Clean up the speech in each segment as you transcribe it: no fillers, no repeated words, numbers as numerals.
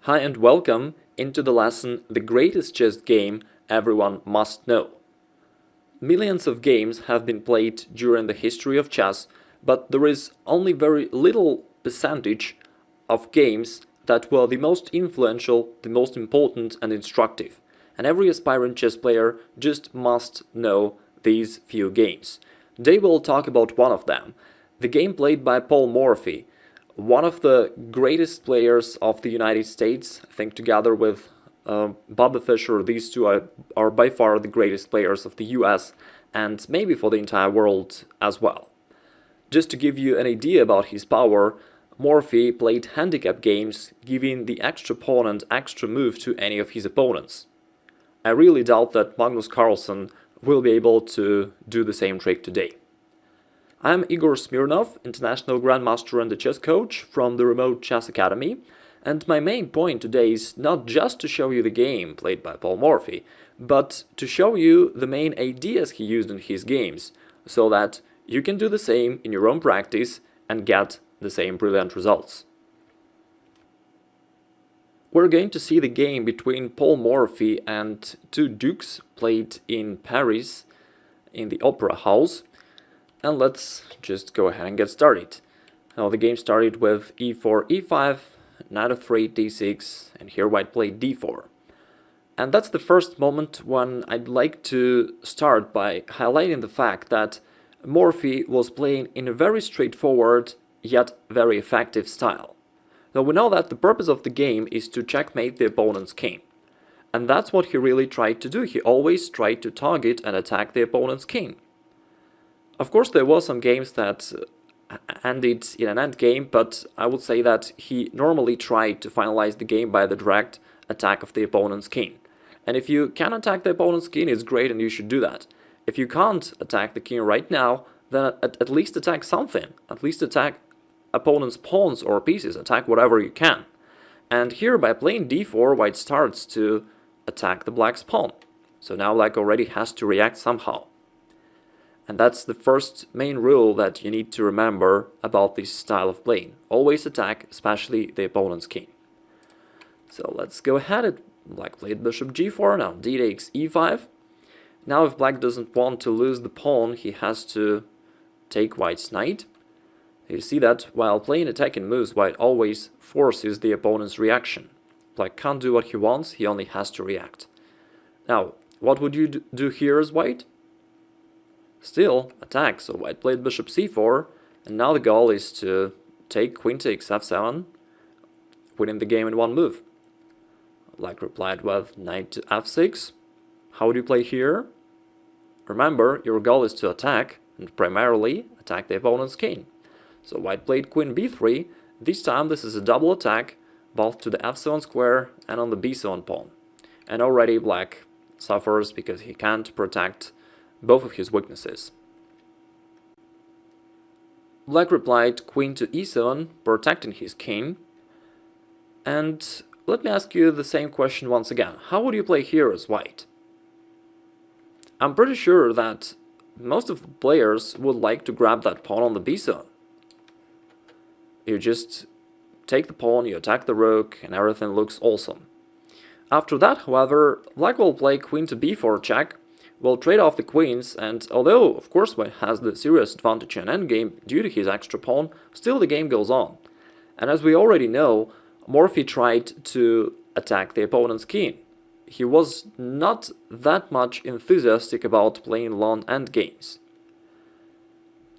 Hi and welcome into the lesson The Greatest Chess Game Everyone Must Know. Millions of games have been played during the history of chess, but there is only very little percentage of games that were the most influential, the most important and instructive. And every aspiring chess player just must know these few games. Today we'll talk about one of them, the game played by Paul Morphy, one of the greatest players of the United States. I think together with Bobby Fischer, these two are by far the greatest players of the US and maybe for the entire world as well. Just to give you an idea about his power, Morphy played handicap games, giving the extra pawn and extra move to any of his opponents. I really doubt that Magnus Carlsen will be able to do the same trick today. I'm Igor Smirnov, International Grandmaster and a chess coach from the Remote Chess Academy, and my main point today is not just to show you the game played by Paul Morphy, but to show you the main ideas he used in his games, so that you can do the same in your own practice and get the same brilliant results. We're going to see the game between Paul Morphy and two dukes played in Paris in the Opera House. And let's just go ahead and get started. Now the game started with e4, e5, knight f3, d6, and here white played d4. And that's the first moment when I'd like to start by highlighting the fact that Morphy was playing in a very straightforward yet very effective style. Now we know that the purpose of the game is to checkmate the opponent's king. And that's what he really tried to do. He always tried to target and attack the opponent's king. Of course, there were some games that ended in an endgame, but I would say that he normally tried to finalize the game by the direct attack of the opponent's king. And if you can attack the opponent's king, it's great and you should do that. If you can't attack the king right now, then at least attack something. At least attack opponent's pawns or pieces, attack whatever you can. And here, by playing d4, white starts to attack the black's pawn. So now black already has to react somehow. And that's the first main rule that you need to remember about this style of playing. Always attack, especially the opponent's king. So let's go ahead. Black played bishop g4, now d takes e5. Now if black doesn't want to lose the pawn, he has to take white's knight. You see that while playing attacking moves, white always forces the opponent's reaction. Black can't do what he wants, he only has to react. Now, what would you do here as white? Still attack, so white played bishop c4, and now the goal is to take queen takes f7, winning the game in one move. Black replied with knight to f6. How would you play here? Remember, your goal is to attack, and primarily attack the opponent's king. So white played queen b3. This time this is a double attack, both to the f7 square and on the b7 pawn. And already black suffers because he can't protect both of his weaknesses. Black replied queen to e7, protecting his king. And let me ask you the same question once again. How would you play here as white? I'm pretty sure that most of the players would like to grab that pawn on the b7. You just take the pawn, you attack the rook, and everything looks awesome. After that, however, black will play queen to b4 check, will trade off the queens, and although, of course, white has the serious advantage in endgame due to his extra pawn, still the game goes on. And as we already know, Morphy tried to attack the opponent's king. He was not that much enthusiastic about playing long endgames.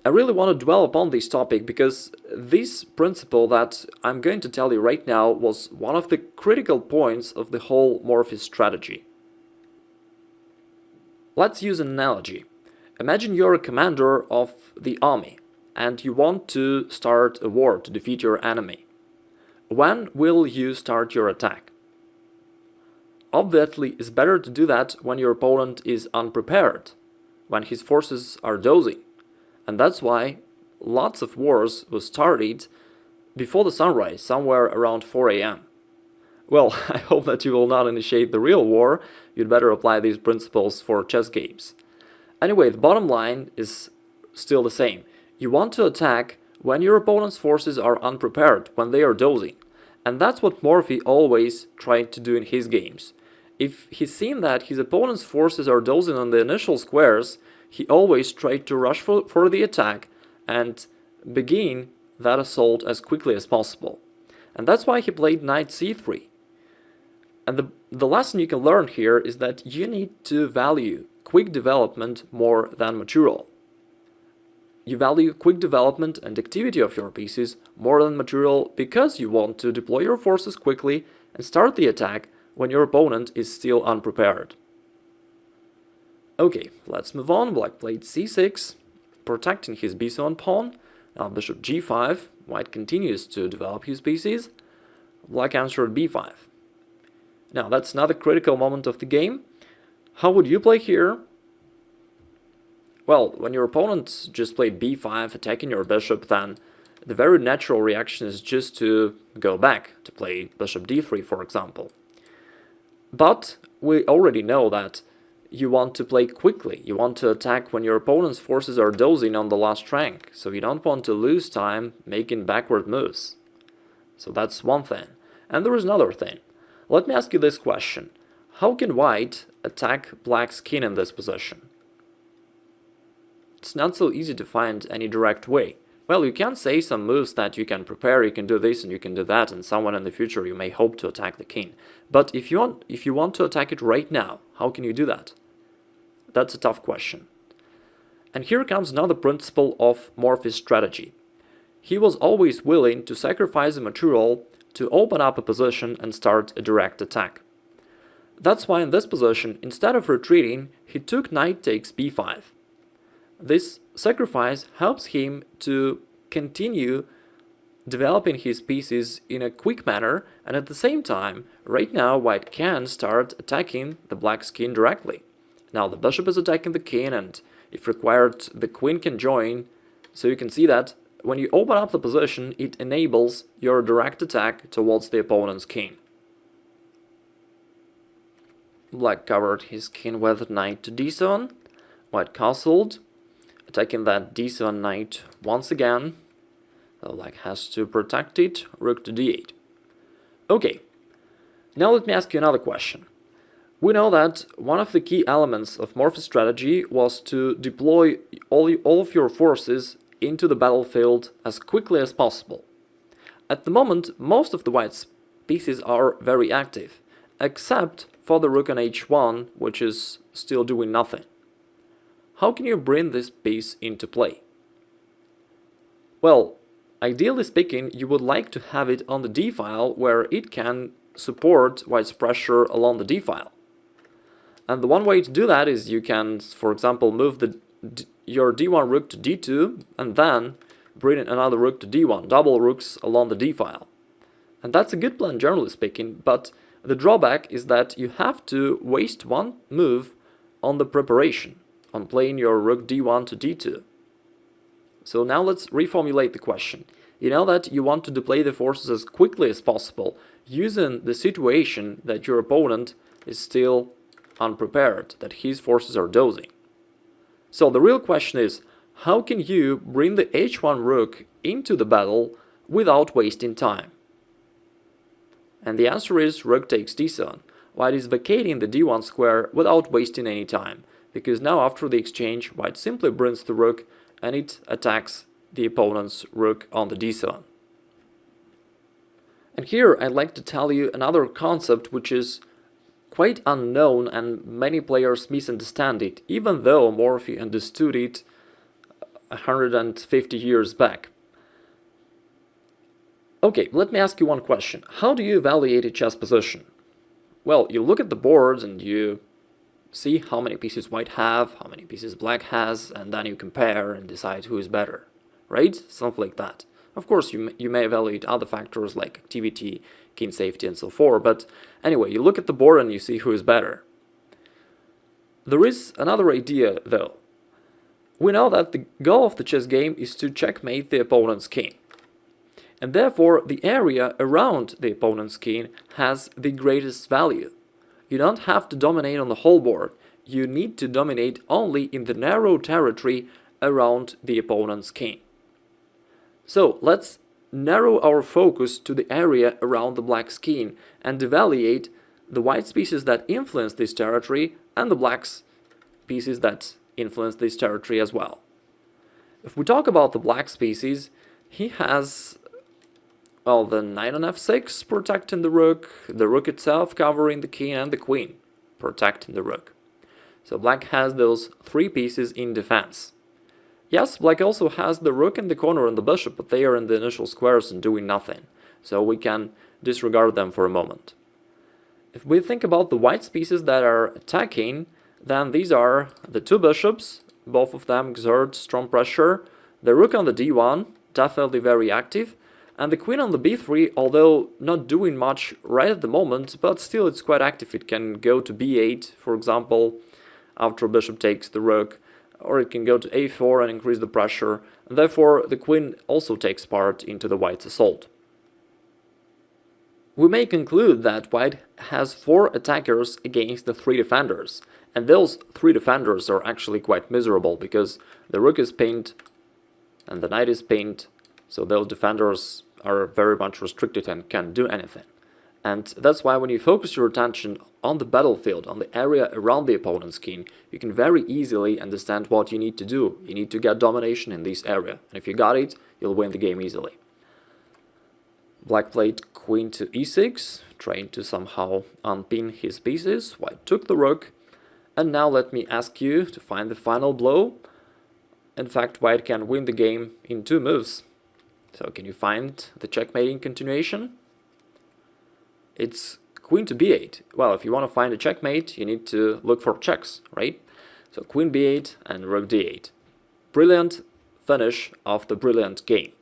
I really want to dwell upon this topic because this principle that I'm going to tell you right now was one of the critical points of the whole Morphy strategy. Let's use an analogy. Imagine you're a commander of the army and you want to start a war to defeat your enemy. When will you start your attack? Obviously, it's better to do that when your opponent is unprepared, when his forces are dozing. And that's why lots of wars were started before the sunrise, somewhere around 4 a.m. Well, I hope that you will not initiate the real war. You'd better apply these principles for chess games. Anyway, the bottom line is still the same. You want to attack when your opponent's forces are unprepared, when they are dozing. And that's what Morphy always tried to do in his games. If he's seen that his opponent's forces are dozing on the initial squares, he always tried to rush for the attack and begin that assault as quickly as possible. And that's why he played knight c3. And the lesson you can learn here is that you need to value quick development more than material. You value quick development and activity of your pieces more than material because you want to deploy your forces quickly and start the attack when your opponent is still unprepared. Okay, let's move on. Black played c6, protecting his b7 pawn. Now bishop g5, white continues to develop his pieces. Black answered b5. Now that's another critical moment of the game. How would you play here? Well, when your opponent just played b5, attacking your bishop, then the very natural reaction is just to go back, to play bishop d3, for example. But we already know that you want to play quickly. You want to attack when your opponent's forces are dozing on the last rank, so you don't want to lose time making backward moves. So that's one thing. And there is another thing. Let me ask you this question. How can white attack black's king in this position? It's not so easy to find any direct way. Well, you can say some moves that you can prepare, you can do this and you can do that, and someone in the future you may hope to attack the king. But if you want to attack it right now, how can you do that? That's a tough question. And here comes another principle of Morphy's strategy. He was always willing to sacrifice a material to open up a position and start a direct attack. That's why in this position, instead of retreating, he took knight takes b5. This sacrifice helps him to continue developing his pieces in a quick manner, and at the same time, right now white can start attacking the black's king directly. Now the bishop is attacking the king, and if required the queen can join, so you can see that when you open up the position, it enables your direct attack towards the opponent's king. Black covered his king with knight to d7, white castled, attacking that d7 knight once again. So black has to protect it, rook to d8. Okay, now let me ask you another question. We know that one of the key elements of Morphy's strategy was to deploy all of your forces into the battlefield as quickly as possible. At the moment, most of the white's pieces are very active, except for the rook on h1, which is still doing nothing. How can you bring this piece into play? Well, ideally speaking, you would like to have it on the d-file where it can support white's pressure along the d-file. And the one way to do that is you can, for example, move your d1 rook to d2 and then bring in another rook to d1, double rooks along the d-file. And that's a good plan generally speaking, but the drawback is that you have to waste one move on the preparation, on playing your rook d1 to d2. So now let's reformulate the question. You know that you want to deploy the forces as quickly as possible, using the situation that your opponent is still unprepared, that his forces are dozing. So the real question is, how can you bring the h1 rook into the battle without wasting time? And the answer is rook takes d7. White is vacating the d1 square without wasting any time, because now after the exchange, white simply brings the rook and it attacks the opponent's rook on the d7. And here I'd like to tell you another concept which is quite unknown and many players misunderstand it, even though Morphy understood it 150 years back. Okay, let me ask you one question. How do you evaluate a chess position? Well, you look at the board and you see how many pieces white have, how many pieces black has, and then you compare and decide who is better, right? Something like that. Of course, you may evaluate other factors like activity, king safety, and so forth, but anyway, you look at the board and you see who is better. There is another idea, though. We know that the goal of the chess game is to checkmate the opponent's king. And therefore, the area around the opponent's king has the greatest value. You don't have to dominate on the whole board. You need to dominate only in the narrow territory around the opponent's king. So let's narrow our focus to the area around the black's king and evaluate the white pieces that influence this territory and the black's pieces that influence this territory as well. If we talk about the black species, he has, well, the knight on f6 protecting the rook itself covering the king, and the queen protecting the rook. So black has those three pieces in defense. Yes, black also has the rook in the corner and the bishop, but they are in the initial squares and doing nothing, so we can disregard them for a moment. If we think about the white pieces that are attacking, then these are the two bishops, both of them exert strong pressure, the rook on the d1, definitely very active, and the queen on the b3, although not doing much right at the moment, but still it's quite active. It can go to b8, for example, after bishop takes the rook, or it can go to a4 and increase the pressure, and therefore the queen also takes part into the white's assault. We may conclude that white has 4 attackers against the 3 defenders, and those 3 defenders are actually quite miserable because the rook is pinned and the knight is pinned, so those defenders are very much restricted and can't do anything. And that's why when you focus your attention on the battlefield, on the area around the opponent's king, you can very easily understand what you need to do. You need to get domination in this area, and if you got it, you'll win the game easily. Black played queen to e6, trying to somehow unpin his pieces. White took the rook, and now let me ask you to find the final blow. In fact, white can win the game in 2 moves. So can you find the checkmating continuation? It's queen to b8. Well, if you want to find a checkmate, you need to look for checks, right? So queen b8 and rook d8. Brilliant finish of the brilliant game.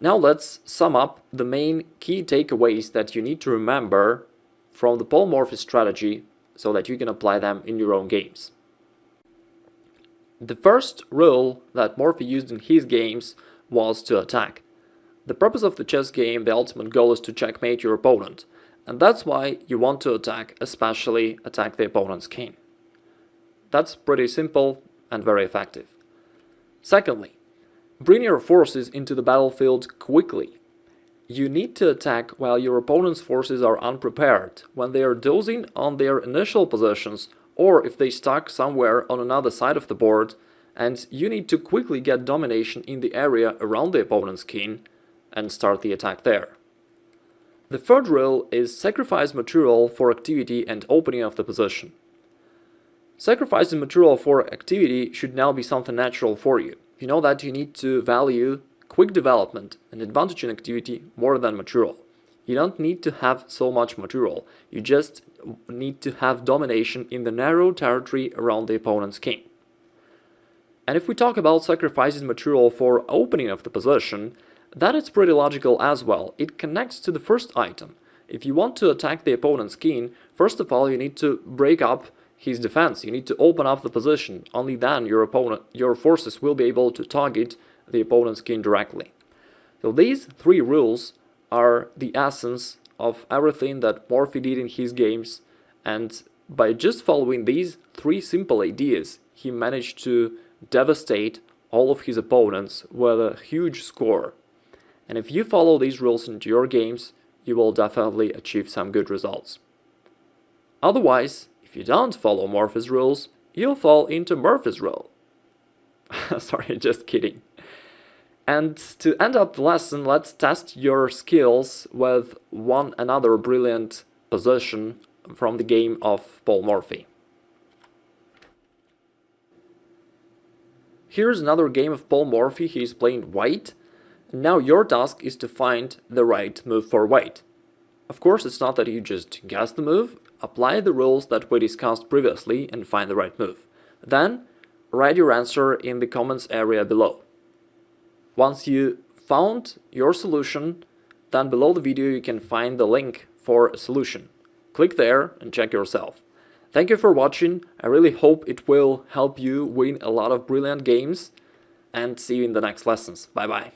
Now let's sum up the main key takeaways that you need to remember from the Paul Morphy strategy so that you can apply them in your own games. The first rule that Morphy used in his games was to attack. The purpose of the chess game, the ultimate goal, is to checkmate your opponent, and that's why you want to attack, especially attack the opponent's king. That's pretty simple and very effective. Secondly, bring your forces into the battlefield quickly. You need to attack while your opponent's forces are unprepared, when they are dozing on their initial positions, or if they stuck somewhere on another side of the board, and you need to quickly get domination in the area around the opponent's king and start the attack there. The third rule is sacrifice material for activity and opening of the position. Sacrificing material for activity should now be something natural for you. You know that you need to value quick development and advantage in activity more than material. You don't need to have so much material, you just need to have domination in the narrow territory around the opponent's king. And if we talk about sacrificing material for opening of the position, that is pretty logical as well. It connects to the first item. If you want to attack the opponent's king, first of all you need to break up his defense. You need to open up the position. Only then your forces will be able to target the opponent's king directly. So these 3 rules are the essence of everything that Morphy did in his games, and by just following these 3 simple ideas, he managed to devastate all of his opponents with a huge score. And if you follow these rules into your games, you will definitely achieve some good results. Otherwise, if you don't follow Morphy's rules, you'll fall into Murphy's rule. Sorry, just kidding. And to end up the lesson, let's test your skills with another brilliant position from the game of Paul Morphy. Here's another game of Paul Morphy. He's playing white. Now your task is to find the right move for white. Of course, it's not that you just guess the move. Apply the rules that we discussed previously and find the right move. Then, write your answer in the comments area below. Once you found your solution, then below the video you can find the link for a solution. Click there and check yourself. Thank you for watching. I really hope it will help you win a lot of brilliant games, and see you in the next lessons. Bye bye.